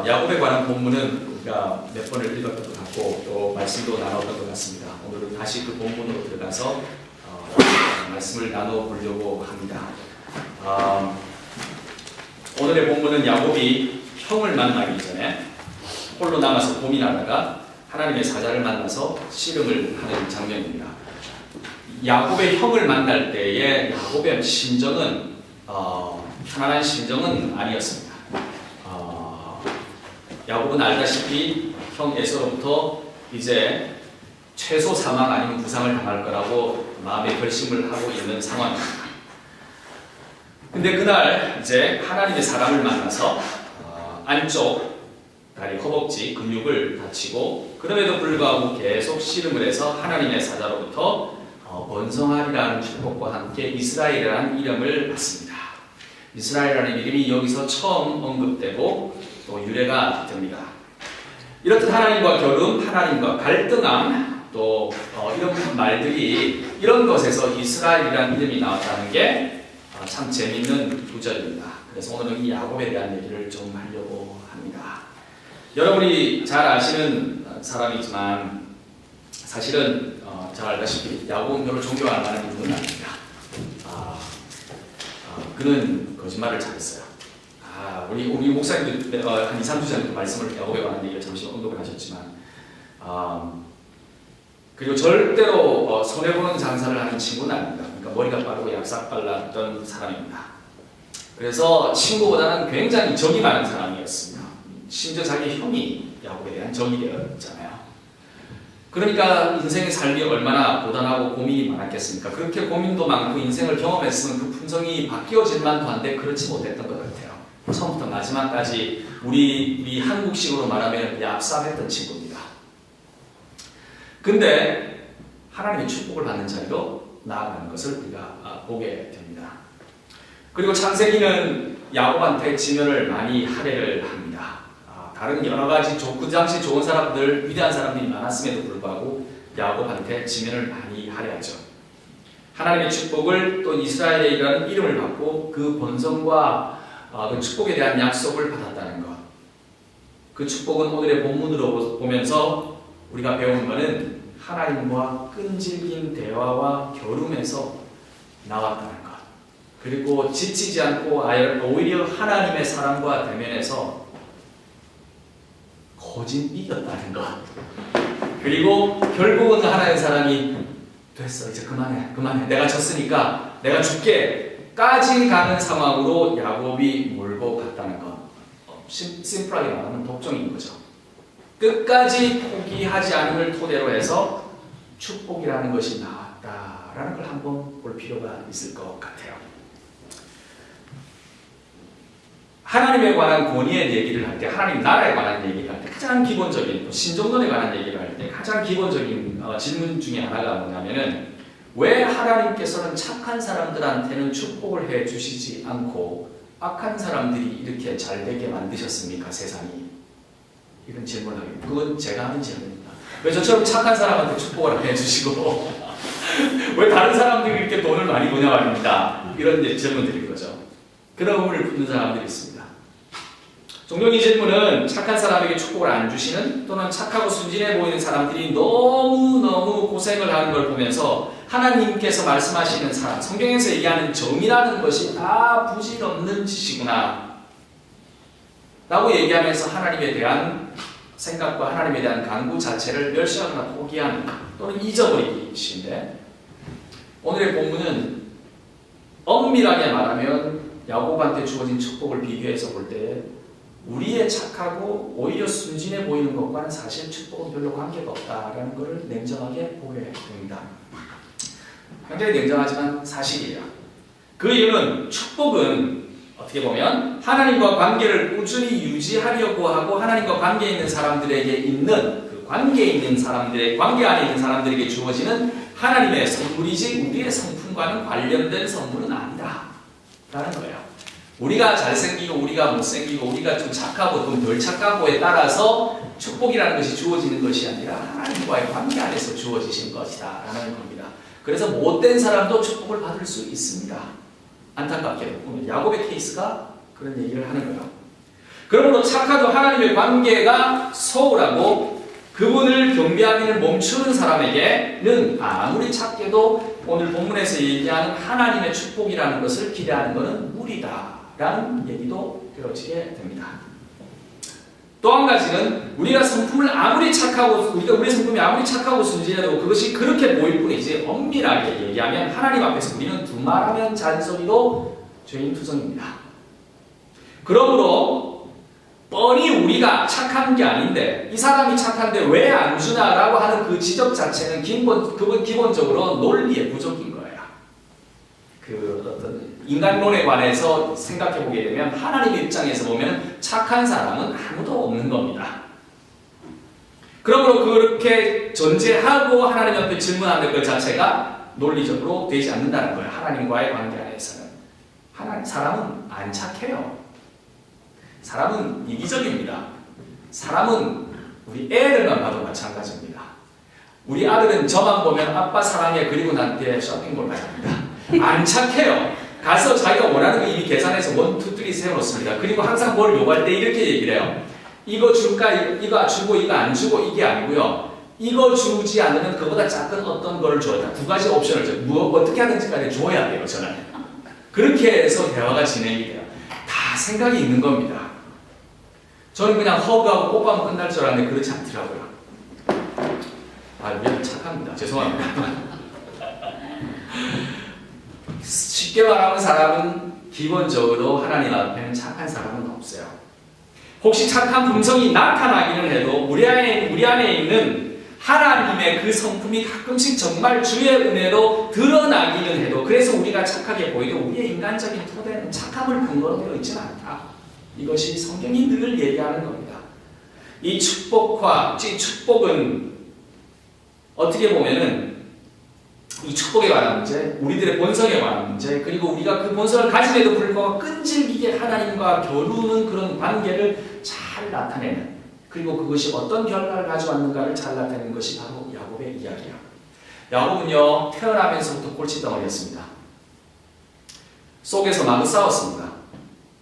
야곱에 관한 본문은 우리가 몇 번을 읽었던 것 같고 또 말씀도 나눴던 것 같습니다. 오늘은 다시 그 본문으로 들어가서 말씀을 나눠보려고 합니다. 오늘의 본문은 야곱이 형을 만나기 전에 홀로 남아서 고민하다가 하나님의 사자를 만나서 씨름을 하는 장면입니다. 야곱의 형을 만날 때의 야곱의 심정은 편안한 심정은 아니었습니다. 야곱은 알다시피 형 에서로부터 이제 최소 사망 아니면 부상을 당할 거라고 마음에 결심을 하고 있는 상황입니다. 근데 그날 이제 하나님의 사람을 만나서 안쪽 다리 허벅지 근육을 다치고 그럼에도 불구하고 계속 씨름을 해서 하나님의 사자로부터 번성하리라는 축복과 함께 이스라엘이라는 이름을 받습니다. 이스라엘이라는 이름이 여기서 처음 언급되고 또 유래가 됩니다. 이렇듯 하나님과 겨룬, 하나님과 갈등함, 또 이런 말들이 이런 것에서 이스라엘이라는 이름이 나왔다는 게 참 재미있는 구절입니다. 그래서 오늘은 이 야곱에 대한 얘기를 좀 하려고 합니다. 여러분이 잘 아시는 사람이지만 사실은 잘 알다시피 야곱은 별로 존경할 만한 인물은 아닙니다. 그는 거짓말을 잘했어요. 우리 목사님도 한 2, 3주 전에 말씀을 야곱에 관한 얘기를 잠시 언급을 하셨지만 그리고 절대로 손해보는 장사를 하는 친구는 아닙니다. 그러니까 머리가 빠르고 약삭 빨랐던 사람입니다. 그래서 친구보다는 굉장히 적이 많은 사람이었습니다. 심지어 자기 형이 야곱에 대한 적이 되었잖아요. 그러니까 인생의 삶이 얼마나 고단하고 고민이 많았겠습니까? 그렇게 고민도 많고 인생을 경험했으면 그 품성이 바뀌어질 만도 한데 그렇지 못했던 것 같아요. 처음부터 마지막까지 우리 한국식으로 말하면 얍삽했던 친구입니다. 근데 하나님의 축복을 받는 자리로 나아가는 것을 우리가 보게 됩니다. 그리고 창세기는 야곱한테 지면을 많이 할애를 합니다. 다른 여러 가지 그 당시 좋은 사람들, 위대한 사람들이 많았음에도 불구하고 야곱한테 지면을 많이 할애하죠. 하나님의 축복을 또 이스라엘이라는 이름을 받고 그 번성과 그 축복에 대한 약속을 받았다는 것. 그 축복은 오늘의 본문으로 보면서 우리가 배우는 것은 하나님과 끈질긴 대화와 겨룸에서 나왔다는 것. 그리고 지치지 않고 오히려 하나님의 사랑과 대면에서 거진 이겼다는 것. 그리고 결국은 하나님의 사랑이 됐어, 이제 그만해. 내가 졌으니까 내가 죽게 까지 가는 상황으로 야곱이 몰고 갔다는 것. 심플하게 말하면 독종인 거죠. 끝까지 포기하지 않음을 토대로 해서 축복이라는 것이 나왔다라는 걸 한번 볼 필요가 있을 것 같아요. 하나님에 관한 권위의 얘기를 할 때, 하나님 나라에 관한 얘기를 할 때 가장 기본적인, 신정론에 관한 얘기를 할 때 가장 기본적인 질문 중에 하나가 뭐냐면은 왜 하나님께서는 착한 사람들한테는 축복을 해 주시지 않고 악한 사람들이 이렇게 잘 되게 만드셨습니까, 세상이? 이런 질문을 하게 됩니다. 그건 제가 하는 질문입니다. 왜 저처럼 착한 사람한테 축복을 해 주시고 왜 다른 사람들이 이렇게 돈을 많이 버냐 말입니다. 이런 질문들인 거죠. 그런 의문을 묻는 사람들이 있습니다. 종종 이 질문은 착한 사람에게 축복을 안 주시는 또는 착하고 순진해 보이는 사람들이 너무너무 고생을 하는 걸 보면서 하나님께서 말씀하시는 사람, 성경에서 얘기하는 정의라는 것이 다 부질없는 짓이구나 라고 얘기하면서 하나님에 대한 생각과 하나님에 대한 간구 자체를 멸시하거나 포기하는 또는 잊어버리기인데 오늘의 본문은 엄밀하게 말하면 야곱한테 주어진 축복을 비교해서 볼 때 우리의 착하고 오히려 순진해 보이는 것과는 사실 축복은 별로 관계가 없다라는 것을 냉정하게 보게 됩니다. 굉장히 냉정하지만 사실이에요. 그 이유는 축복은 어떻게 보면 하나님과 관계를 꾸준히 유지하려고 하고 하나님과 관계 있는 사람들에게 있는 그 관계 있는 사람들의 관계 안에 있는 사람들에게 주어지는 하나님의 선물이지 우리의 성품과는 관련된 선물은 아니다 라는 거예요. 우리가 잘생기고 우리가 못생기고 우리가 좀 착하고 좀 덜 착하고에 따라서 축복이라는 것이 주어지는 것이 아니라 하나님과의 관계 안에서 주어지신 것이다 라는 겁니다. 그래서 못된 사람도 축복을 받을 수 있습니다. 안타깝게도 오늘 야곱의 케이스가 그런 얘기를 하는 거예요. 그러므로 착하도 하나님의 관계가 소홀하고 그분을 경배하기를 멈추는 사람에게는 아무리 착해도 오늘 본문에서 얘기하는 하나님의 축복이라는 것을 기대하는 것은 무리다라는 얘기도 되어지게 됩니다. 또 한 가지는 우리가 성품을 아무리 착하고 우리 성품이 아무리 착하고 순진해도 그것이 그렇게 보일 뿐이지 엄밀하게 얘기하면 하나님 앞에서 우리는 두말하면 잔소리도 죄인 투성입니다. 그러므로 뻔히 우리가 착한 게 아닌데 이 사람이 착한데 왜 안 주나라고 하는 그 지적 자체는 기본적으로 논리의 부족인 거예요. 그 어떤 인간론에 관해서 생각해 보게 되면 하나님의 입장에서 보면 착한 사람은 아무도 없는 겁니다. 그러므로 그렇게 전제하고 하나님 앞에 질문하는 것 자체가 논리적으로 되지 않는다는 거예요. 하나님과의 관계 안에서는. 사람은 안 착해요. 사람은 이기적입니다. 사람은 우리 애들만 봐도 마찬가지입니다. 우리 아들은 저만 보면 아빠 사랑해 그리고 나한테 쇼핑몰 가자합니다. 안 착해요. 가서 자기가 원하는 거 이미 계산해서 1, 2, 3 세워놓습니다. 그리고 항상 뭘 요구할 때 이렇게 얘기를 해요. 이거 줄까? 이거 주고 이거 안 주고 이게 아니고요. 이거 주지 않으면 그보다 작은 어떤 거를 줘야 돼. 2가지 옵션을 줘요. 어떻게 하든지간에 줘야 돼요. 저는. 그렇게 해서 대화가 진행이 돼요. 다 생각이 있는 겁니다. 저는 그냥 허그하고 뽀뽀하면 끝날 줄 알았는데 그렇지 않더라고요. 미안 착합니다. 죄송합니다. 쉽게 말하면 사람은 기본적으로 하나님 앞에는 착한 사람은 없어요. 혹시 착한 품성이 나타나기는 해도 우리 안에 있는 하나님의 그 성품이 가끔씩 정말 주의 은혜로 드러나기는 해도 그래서 우리가 착하게 보이도 우리의 인간적인 토대는 착함을 근거로 되어 있지는 않다. 이것이 성경이 늘 얘기하는 겁니다. 이 축복은 어떻게 보면은 이 축복에 관한 문제, 우리들의 본성에 관한 문제, 그리고 우리가 그 본성을 가짐에도 불구하고 끈질기게 하나님과 겨루는 그런 관계를 잘 나타내는, 그리고 그것이 어떤 결과를 가져왔는가를 잘 나타내는 것이 바로 야곱의 이야기야. 야곱은요, 태어나면서부터 골칫덩어리였습니다. 속에서 마구 싸웠습니다.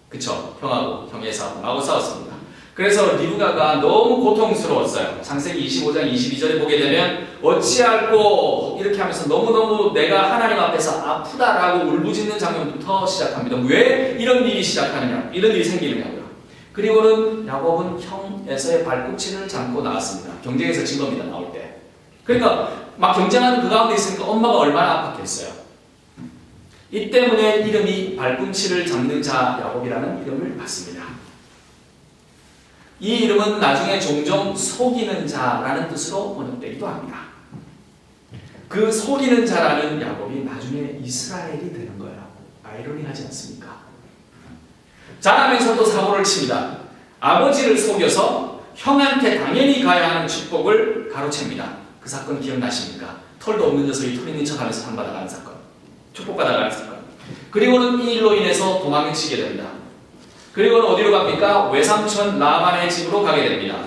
그쵸? 형하고 형 에사하고 마구 싸웠습니다. 그래서 리브가가 너무 고통스러웠어요. 창세기 25장 22절에 보게 되면 어찌할꼬 이렇게 하면서 너무너무 내가 하나님 앞에서 아프다라고 울부짖는 장면부터 시작합니다. 왜 이런 일이 시작하느냐? 이런 일이 생기느냐고요. 그리고는 야곱은 형 에서의 발꿈치를 잡고 나왔습니다. 경쟁에서 진 겁니다. 나올 때. 그러니까 막 경쟁하는 그 가운데 있으니까 엄마가 얼마나 아팠겠어요. 이 때문에 이름이 발꿈치를 잡는 자 야곱이라는 이름을 받습니다. 이 이름은 나중에 종종 속이는 자라는 뜻으로 번역되기도 합니다. 그 속이는 자라는 야곱이 나중에 이스라엘이 되는 거예요. 아이러니하지 않습니까? 자라면서도 사고를 칩니다. 아버지를 속여서 형한테 당연히 가야 하는 축복을 가로챕니다. 그 사건 기억나십니까? 털도 없는 녀석이 털 있는 척하면서 상 받아가는 사건. 축복받아가는 사건. 그리고는 이 일로 인해서 도망치게 됩니다. 그리고는 어디로 갑니까? 외삼촌 라반의 집으로 가게 됩니다.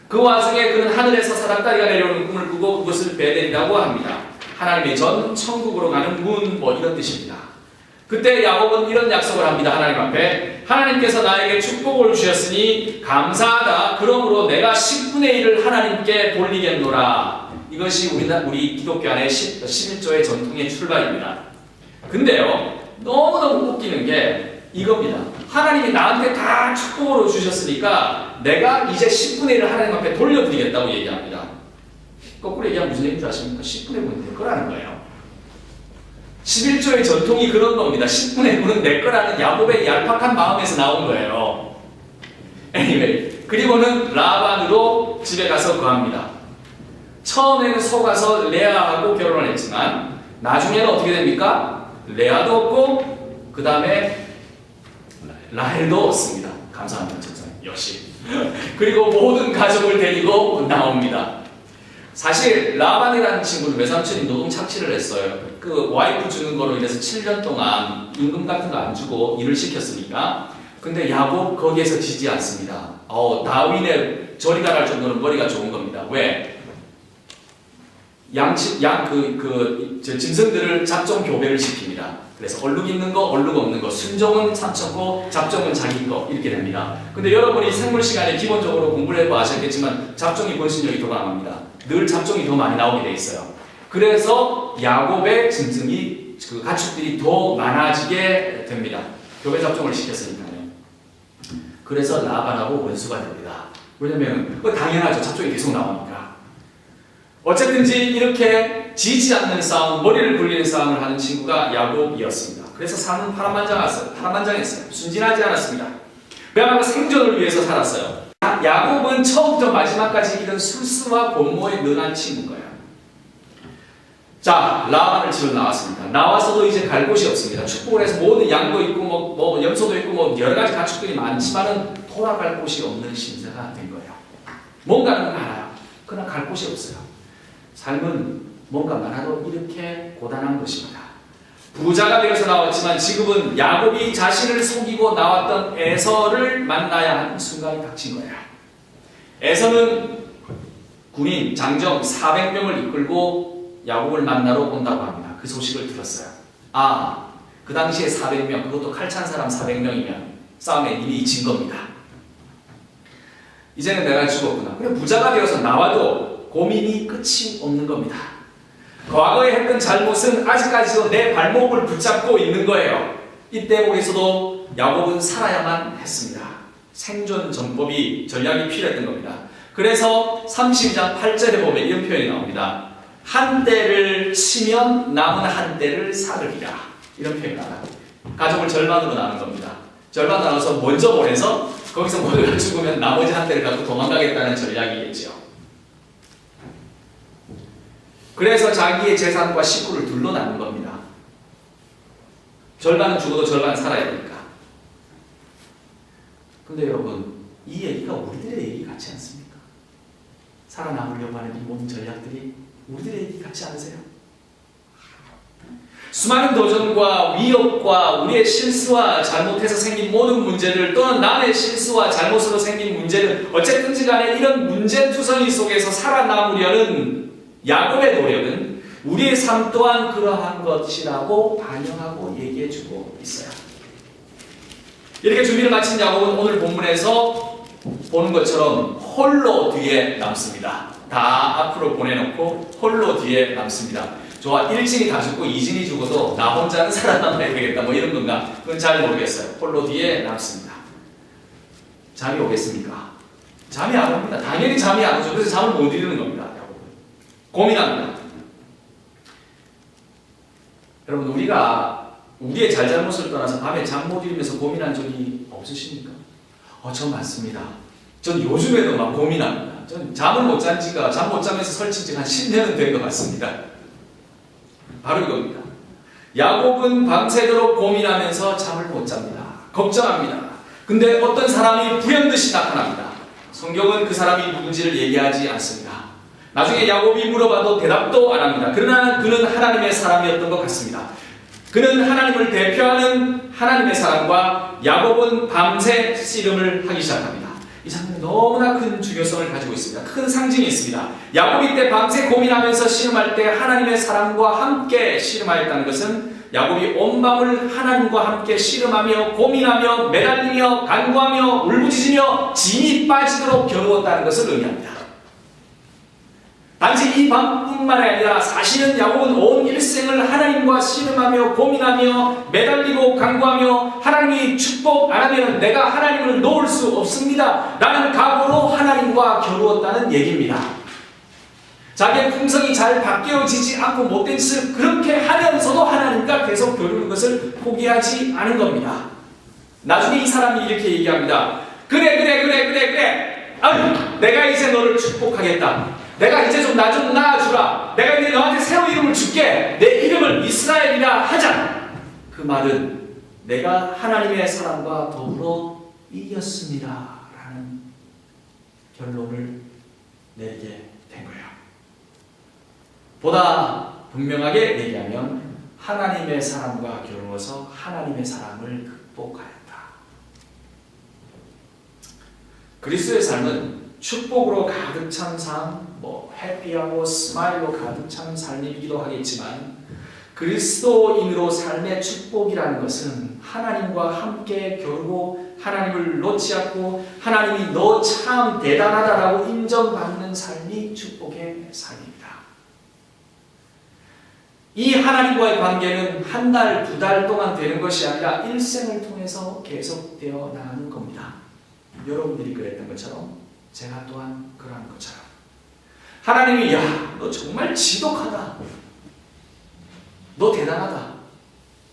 그 와중에 그는 하늘에서 사닥다리가 내려오는 꿈을 꾸고 그것을 베델이라고 합니다. 하나님의 전 천국으로 가는 문 이런 뜻입니다. 그때 야곱은 이런 약속을 합니다. 하나님 앞에 하나님께서 나에게 축복을 주셨으니 감사하다. 그러므로 내가 10분의 1을 하나님께 돌리겠노라. 이것이 우리 기독교 안에 11조의 전통의 출발입니다. 근데요, 너무너무 웃기는 게 이겁니다. 하나님이 나한테 다 축복으로 주셨으니까 내가 이제 10분의 1을 하나님 앞에 돌려드리겠다고 얘기합니다. 거꾸로 얘기하면 무슨 얘기인지 아십니까? 10분의 1은 내 거라는 거예요. 11조의 전통이 그런 겁니다. 10분의 1은 내 거라는 야곱의 얄팍한 마음에서 나온 거예요. anyway, 그리고는 라반으로 집에 가서 거합니다. 처음에는 속아서 레아하고 결혼을 했지만 나중에는 어떻게 됩니까? 레아도 없고 그 다음에 라헬도 없습니다. 감사합니다. 천사님. 역시. 그리고 모든 가족을 데리고 나옵니다. 사실 라반이라는 친구는 외삼촌이 노동 착취를 했어요. 그 와이프 주는 거로 인해서 7년 동안 임금 같은 거 안 주고 일을 시켰으니까. 근데 야곱 거기에서 지지 않습니다. 다윈의 저리 가랄 정도로 머리가 좋은 겁니다. 왜? 짐승들을 잡종 교배를 시킵니다. 그래서 얼룩 있는 거, 얼룩 없는 거, 순종은 삼촌 거, 잡종은 자기 거 이렇게 됩니다. 근데 여러분이 생물 시간에 기본적으로 공부를 해봐 아셨겠지만 잡종이 번식력이 더 강합니다. 늘 잡종이 더 많이 나오게 돼 있어요. 그래서 야곱의 짐승이 그 가축들이 더 많아지게 됩니다. 교배 잡종을 시켰으니까요. 그래서 라반하고 원수가 됩니다. 왜냐면 당연하죠. 잡종이 계속 나오니까. 어쨌든지 이렇게 지지 않는 싸움, 머리를 굴리는 싸움을 하는 친구가 야곱이었습니다. 그래서 삶은 파란만장했어요. 순진하지 않았습니다. 그야말로 생존을 위해서 살았어요. 야곱은 처음부터 마지막까지 이런 술수와 권모에 능한 친구인 거예요. 자, 라반을 치러 나왔습니다. 나와서도 이제 갈 곳이 없습니다. 축복을 해서 모든 양도 있고 뭐 염소도 있고 여러 가지 가축들이 많지만은 돌아갈 곳이 없는 신세가 된 거예요. 뭔가는 알아요. 그러나 갈 곳이 없어요. 삶은 뭔가 많아도 이렇게 고단한 것입니다. 부자가 되어서 나왔지만 지금은 야곱이 자신을 속이고 나왔던 에서를 만나야 하는 순간이 닥친 거예요. 에서는 군인 장정 400명을 이끌고 야곱을 만나러 온다고 합니다. 그 소식을 들었어요. 아, 그 당시에 400명, 그것도 칼찬 사람 400명이면 싸움에 이미 진 겁니다. 이제는 내가 죽었구나. 그래, 부자가 되어서 나와도 고민이 끝이 없는 겁니다. 과거에 했던 잘못은 아직까지도 내 발목을 붙잡고 있는 거예요. 이 대목에서도 야곱은 살아야만 했습니다. 생존 전법이 전략이 필요했던 겁니다. 그래서 32장 8절에 보면 이런 표현이 나옵니다. 한 대를 치면 남은 한 대를 사르리라. 이런 표현이 나와요. 가족을 절반으로 나눈 겁니다. 절반 나눠서 먼저 보내서 거기서 모두가 죽으면 나머지 한 대를 갖고 도망가겠다는 전략이겠죠. 그래서 자기의 재산과 식구를 둘러 나눈 겁니다. 절반은 죽어도 절반은 살아야 되니까. 근데 여러분, 이 얘기가 우리들의 얘기 같지 않습니까? 살아남으려고 하는 이 모든 전략들이 우리들의 얘기 같지 않으세요? 수많은 도전과 위협과 우리의 실수와 잘못해서 생긴 모든 문제들 또는 남의 실수와 잘못으로 생긴 문제를 어쨌든지 간에 이런 문제투성이 속에서 살아남으려는 야곱의 노력은 우리의 삶 또한 그러한 것이라고 반영하고 얘기해주고 있어요. 이렇게 준비를 마친 야곱은 오늘 본문에서 보는 것처럼 홀로 뒤에 남습니다. 다 앞으로 보내놓고 홀로 뒤에 남습니다. 좋아, 1진이 다 죽고 2진이 죽어도 나 혼자는 살아남아야 되겠다 뭐 이런 건가? 그건 잘 모르겠어요. 홀로 뒤에 남습니다. 잠이 오겠습니까? 잠이 안 옵니다. 당연히 잠이 안 오죠. 그래서 잠을 못 이루는 겁니다. 고민합니다. 여러분, 우리가 우리의 잘잘못을 떠나서 밤에 잠 못 이루면서 고민한 적이 없으십니까? 전 많습니다. 전 요즘에도 막 고민합니다. 전 잠을 못 잔 지가 잠 못 자면서 설친 지가 한 10년은 된 것 같습니다. 바로 이겁니다. 야곱은 밤새도록 고민하면서 잠을 못 잡니다. 걱정합니다. 근데 어떤 사람이 불현듯이 나타납니다. 성경은 그 사람이 누군지를 얘기하지 않습니다. 나중에 야곱이 물어봐도 대답도 안 합니다. 그러나 그는 하나님의 사람이었던 것 같습니다. 그는 하나님을 대표하는 하나님의 사람과 야곱은 밤새 씨름을 하기 시작합니다. 이 장면이 너무나 큰 중요성을 가지고 있습니다. 큰 상징이 있습니다. 야곱이 때 밤새 고민하면서 씨름할 때 하나님의 사람과 함께 씨름하였다는 것은 야곱이 온 밤을 하나님과 함께 씨름하며 고민하며 매달리며 간구하며 울부짖으며 진이 빠지도록 겨루었다는 것을 의미합니다. 단지 이 밤뿐만 아니라 사실은 야곱은 온 일생을 하나님과 씨름하며 고민하며 매달리고 간구하며 하나님이 축복 안 하면 내가 하나님을 놓을 수 없습니다 라는 각오로 하나님과 겨루었다는 얘기입니다. 자기의 품성이 잘 바뀌어지지 않고 못된 짓을 그렇게 하면서도 하나님과 계속 겨루는 것을 포기하지 않은 겁니다. 나중에 이 사람이 이렇게 얘기합니다. 그래 아유, 내가 이제 너를 축복하겠다. 내가 이제 좀 나 좀 낳아주라. 내가 이제 너한테 새로운 이름을 줄게. 내 이름을 이스라엘이라 하자. 그 말은 내가 하나님의 사람과 더불어 이겼습니다 라는 결론을 내리게 된 거예요. 보다 분명하게 얘기하면 하나님의 사람과 겨루어서 하나님의 사람을 극복하였다. 그리스도의 삶은 축복으로 가득 찬 삶, 해피하고 스마일로 가득 찬 삶이기도 하겠지만 그리스도인으로 삶의 축복이라는 것은 하나님과 함께 겨루고 하나님을 놓지 않고 하나님이 너 참 대단하다라고 인정받는 삶이 축복의 삶입니다. 이 하나님과의 관계는 한 달, 두 달 동안 되는 것이 아니라 일생을 통해서 계속되어 나가는 겁니다. 여러분들이 그랬던 것처럼 제가 또한 그러한 것처럼 하나님이 야, 너 정말 지독하다. 너 대단하다.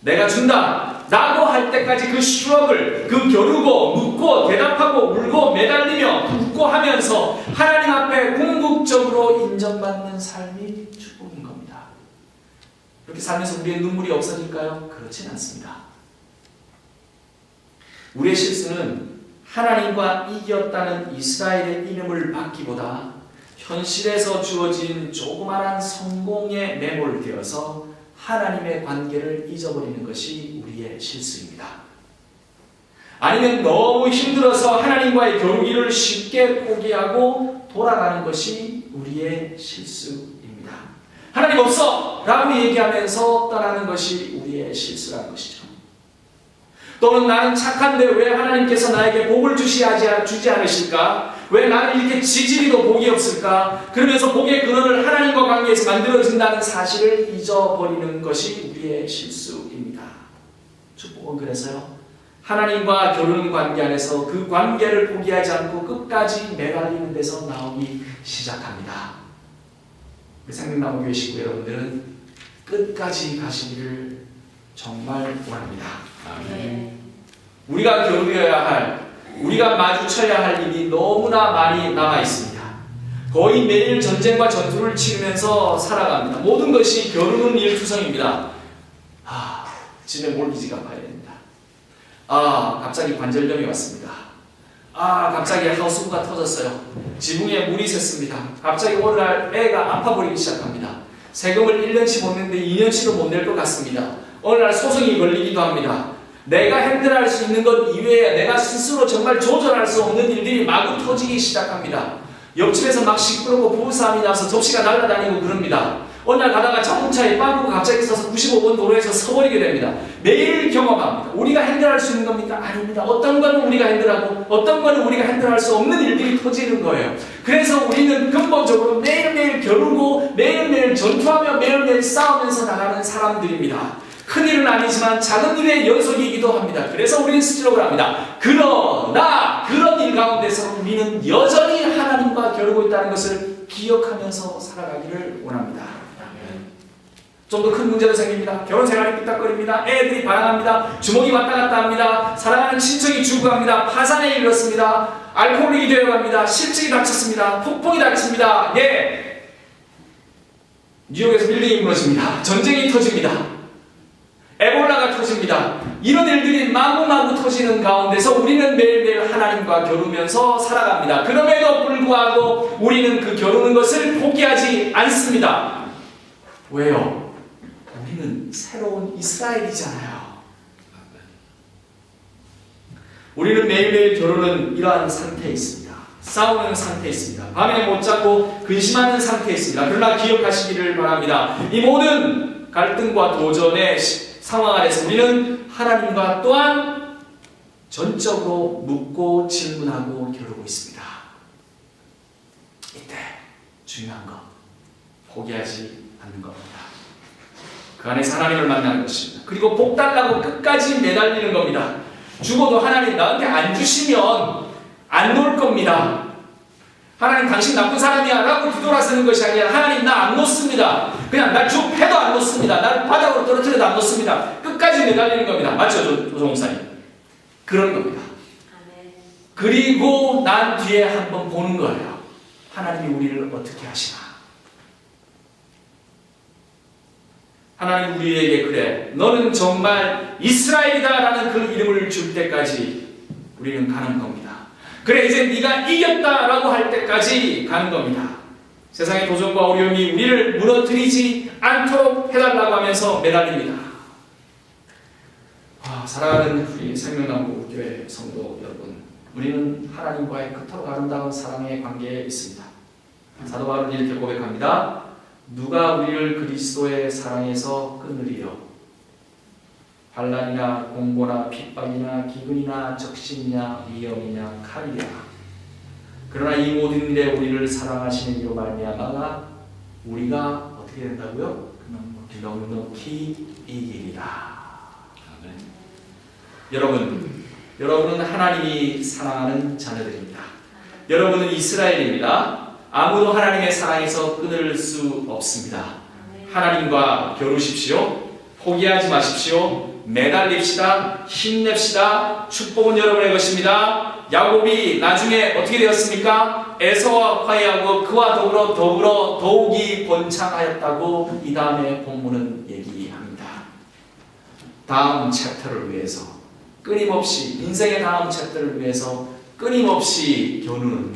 내가 준다. 라고 할 때까지 그 슈럭을 겨루고 묻고 대답하고 울고 매달리며 웃고 하면서 하나님 앞에 궁극적으로 인정받는 삶이 축복인 겁니다. 그렇게 살면서 우리의 눈물이 없어질까요? 그렇진 않습니다. 우리의 실수는 하나님과 이겼다는 이스라엘의 이름을 받기보다 현실에서 주어진 조그마한 성공에 매몰되어서 하나님의 관계를 잊어버리는 것이 우리의 실수입니다. 아니면 너무 힘들어서 하나님과의 겨루기를 쉽게 포기하고 돌아가는 것이 우리의 실수입니다. 하나님 없어! 라고 얘기하면서 떠나는 것이 우리의 실수라는 것이죠. 또는 나는 착한데 왜 하나님께서 나에게 복을 주지 않으실까? 왜 나는 이렇게 지지리도 복이 없을까? 그러면서 복의 근원을 하나님과 관계에서 만들어진다는 사실을 잊어버리는 것이 우리의 실수입니다. 축복은 그래서요, 하나님과 겨루는 관계 안에서 그 관계를 포기하지 않고 끝까지 매달리는 데서 나오기 시작합니다. 우리 생명나무 교회 식구 여러분들은 끝까지 가시기를 정말 원합니다. 아멘. 우리가 겨루어야 할, 우리가 마주쳐야 할 일이 너무나 많이 남아 있습니다. 거의 매일 전쟁과 전투를 치르면서 살아갑니다. 모든 것이 겨루는 일투성입니다. 집에 몰기지가 봐야 됩니다. 갑자기 관절염이 왔습니다. 갑자기 하우스가 터졌어요. 지붕에 물이 샜습니다. 갑자기 어느 날 애가 아파 보이기 시작합니다. 세금을 1년치 못 냈는데 2년치도 못 낼 것 같습니다. 어느 날 소송이 걸리기도 합니다. 내가 핸들할 수 있는 것 이외에 내가 스스로 정말 조절할 수 없는 일들이 마구 터지기 시작합니다. 옆집에서 막 시끄러고 부부싸움이 나서 접시가 날아다니고 그럽니다. 어느 날 가다가 자동차에 빵꾸가 갑자기 서서 95번 도로에서 서버리게 됩니다. 매일 경험합니다. 우리가 핸들할 수 있는 겁니까? 아닙니다. 어떤 거는 우리가 핸들하고 어떤 거는 우리가 핸들할 수 없는 일들이 터지는 거예요. 그래서 우리는 근본적으로 매일매일 겨루고 매일매일 전투하며 매일매일 싸우면서 나가는 사람들입니다. 큰 일은 아니지만 작은 일의 연속이기도 합니다. 그래서 우리는 스트럭을 합니다. 그러나 그런 일 가운데서 우리는 여전히 하나님과 겨루고 있다는 것을 기억하면서 살아가기를 원합니다. 좀 더 큰 문제도 생깁니다. 결혼 생활이 삐딱거립니다. 애들이 반항합니다. 주먹이 왔다 갔다 합니다. 사랑하는 친척이 죽어갑니다. 파산에 이르렀습니다. 알코올릭이 되어갑니다. 실직이 닥쳤습니다. 폭풍이 닥칩니다. 뉴욕에서 빌딩이 무너집니다. 전쟁이 터집니다. 에볼라가 터집니다. 이런 일들이 마구마구 터지는 가운데서 우리는 매일매일 하나님과 겨루면서 살아갑니다. 그럼에도 불구하고 우리는 그 겨루는 것을 포기하지 않습니다. 왜요? 우리는 새로운 이스라엘이잖아요. 우리는 매일매일 겨루는 이러한 상태에 있습니다. 싸우는 상태에 있습니다. 밤에 못 자고 근심하는 상태에 있습니다. 그러나 기억하시기를 바랍니다. 이 모든 갈등과 도전의 상황 안에서 우리는 하나님과 또한 전적으로 묻고 질문하고 겨루고 있습니다. 이때 중요한 것, 포기하지 않는 겁니다. 그 안에서 하나님을 만나는 것입니다. 그리고 복 달라고 끝까지 매달리는 겁니다. 죽어도 하나님 나한테 안 주시면 안 놓을 겁니다. 하나님 당신 나쁜 사람이야 라고 뒤돌아서는 것이 아니라 하나님 나 안 놓습니다. 그냥 날 해도 안 놓습니다. 날 바닥으로 떨어뜨려도 안 놓습니다. 끝까지 매달리는 겁니다. 맞죠, 조정 목사님? 그런 겁니다. 그리고 난 뒤에 한번 보는 거예요. 하나님이 우리를 어떻게 하시나. 하나님 우리에게 그래 너는 정말 이스라엘이다 라는 그 이름을 줄 때까지 우리는 가는 겁니다. 그래 이제 네가 이겼다 라고 할 때까지 가는 겁니다. 세상의 도전과 어려움이 우리를 무너뜨리지 않도록 해달라고 하면서 매달립니다. 사랑하는 우리 생명나무 교회 성도 여러분, 우리는 하나님과의 그토록 아름다운 사랑의 관계에 있습니다. 사도 바울은 이렇게 고백합니다. 누가 우리를 그리스도의 사랑에서 끊으리요? 환난이나 공고나 핍박이나 기근이나 적신이냐 위험이냐 칼이라. 그러나 이 모든 일에 우리를 사랑하시는 이로 말미암아 우리가 어떻게 된다고요? 넉넉히 이기리라. 여러분은 하나님이 사랑하는 자녀들입니다. 여러분은 이스라엘입니다. 아무도 하나님의 사랑에서 끊을 수 없습니다. 하나님과 겨루십시오. 포기하지 마십시오. 매달립시다. 힘냅시다. 축복은 여러분의 것입니다. 야곱이 나중에 어떻게 되었습니까? 에서와 화해하고 그와 더불어 더욱이 번창하였다고 이 다음에 본문은 얘기합니다. 다음 챕터를 위해서 끊임없이 인생의 다음 챕터를 위해서 끊임없이 겨누는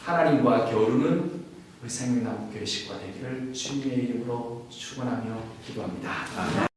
하나님과 겨루는 우리 생명나무 교회 식구가 되기를 주님의 이름으로 축원하며 기도합니다. 아멘.